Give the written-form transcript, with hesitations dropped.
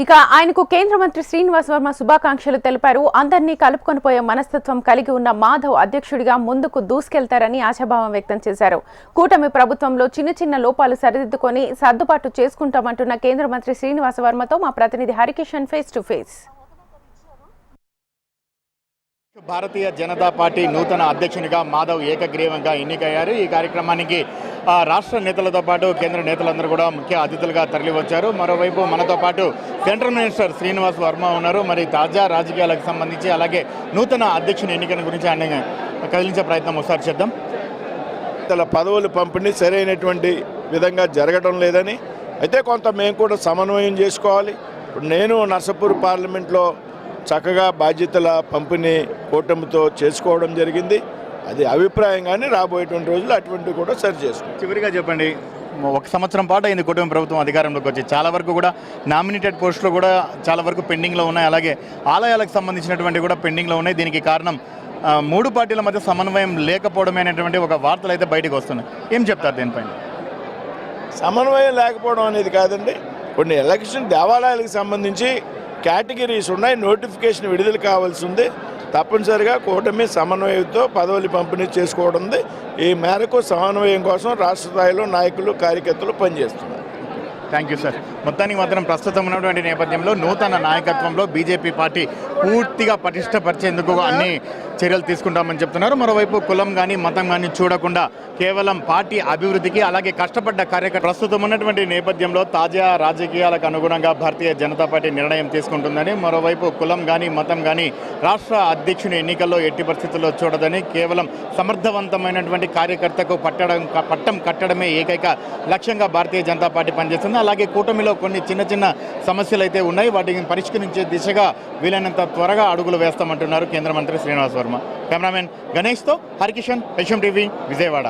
ఇక ఆయనకు కేంద్ర మంత్రి శ్రీనివాస్ వర్మ శుభాకాంక్షలు తెలిపారు. అందరినీ కలుపుకొని పోయే మనస్తత్వం కలిగి ఉన్న మాధవ్ అధ్యక్షుడిగా ముందుకు దూసుకెళ్తారని ఆశాభావం వ్యక్తం చేశారు. కూటమి ప్రభుత్వంలో చిన్న చిన్న లోపాలు సరిదిద్దుకొని సర్దుబాటు చేసుకుంటామంటున్న కేంద్ర మంత్రి శ్రీనివాస్ వర్మతో మా ప్రతినిధి Harikishan face to face. Bharatiya Janata party నూతన అధ్యక్షునిగా మాధవ్ ఏకగ్రీవంగా ఎన్నికయ్యారు. ఈ కార్యక్రమానికి రాష్ట్ర నేతలతో పాటు కేంద్ర నేతలందరూ కూడా ముఖ్య అతిథులుగా తరలివచ్చారు. మరోవైపు మనతో పాటు సెంట్రల్ మినిస్టర్ శ్రీనివాస్ వర్మ ఉన్నారు. మరి తాజా రాజకీయాలకు సంబంధించి అలాగే నూతన అధ్యక్షుని ఎన్నికల గురించి ఆయన కదిలించే ప్రయత్నం ఒకసారి చేద్దాం. పదవులు పంపిణీ సరైనటువంటి విధంగా జరగడం లేదని అయితే కొంత మేము కూడా సమన్వయం చేసుకోవాలి. ఇప్పుడు నేను నర్సాపూర్ పార్లమెంట్లో చక్కగా బాధ్యతల పంపిణీ కూటమితో చేసుకోవడం జరిగింది. అది అభిప్రాయం కానీ రాబోయేటువంటి రోజులు అటువంటివి కూడా సరి చేసుకుంటాం. చివరిగా చెప్పండి, 1 సంవత్సరం పాటు అయింది కూటమి ప్రభుత్వం అధికారంలోకి వచ్చి. చాలా వరకు కూడా నామినేటెడ్ పోస్టులు కూడా చాలా వరకు పెండింగ్లో ఉన్నాయి. అలాగే ఆలయాలకు సంబంధించినటువంటి కూడా పెండింగ్లో ఉన్నాయి. దీనికి కారణం 3 పార్టీల మధ్య సమన్వయం లేకపోవడమే అనేటువంటి ఒక వార్తలు అయితే బయటకు వస్తున్నాయి. ఏం చెప్తారు దీనిపైన? సమన్వయం లేకపోవడం అనేది కాదండి, కొన్ని ఎలక్షన్ దేవాలయాలకు సంబంధించి కేటగిరీస్ ఉన్నాయి, నోటిఫికేషన్ విడుదల కావాల్సి ఉంది. తప్పనిసరిగా కూటమి సమన్వయంతో పదవులు పంపిణీ చేసుకోవడం ఉంది. ఈ మేరకు సమన్వయం కోసం రాష్ట్ర స్థాయిలో నాయకులు కార్యకర్తలు పనిచేస్తున్నారు. Thank you sir. మొత్తానికి మాత్రం ప్రస్తుతం ఉన్నటువంటి నేపథ్యంలో నూతన నాయకత్వంలో బీజేపీ పార్టీ పూర్తిగా పటిష్టపరిచేందుకు అన్ని చర్యలు తీసుకుంటామని చెప్తున్నారు. మరోవైపు కులం కానీ మతం కానీ చూడకుండా కేవలం పార్టీ అభివృద్ధికి అలాగే కష్టపడ్డ కార్యకర్త ప్రస్తుతం ఉన్నటువంటి నేపథ్యంలో తాజా రాజకీయాలకు అనుగుణంగా భారతీయ జనతా పార్టీ నిర్ణయం తీసుకుంటుందని, మరోవైపు కులం కానీ మతం కానీ రాష్ట్ర అధ్యక్షుని ఎన్నికల్లో ఎట్టి పరిస్థితుల్లో చూడదని, కేవలం సమర్థవంతమైనటువంటి కార్యకర్తకు పట్టం కట్టడమే ఏకైక లక్ష్యంగా భారతీయ జనతా పార్టీ పనిచేస్తుంది. అలాగే కూటమిలో కొన్ని చిన్న చిన్న సమస్యలు అయితే ఉన్నాయి. వాటిని పరిష్కరించే దిశగా వీలైనంత త్వరగా అడుగులు వేస్తామంటున్నారు కేంద్ర మంత్రి శ్రీనివాస్ వర్మ. కెమెరామెన్ గణేష్తో హరికిషన్, HM టీవీ, విజయవాడ.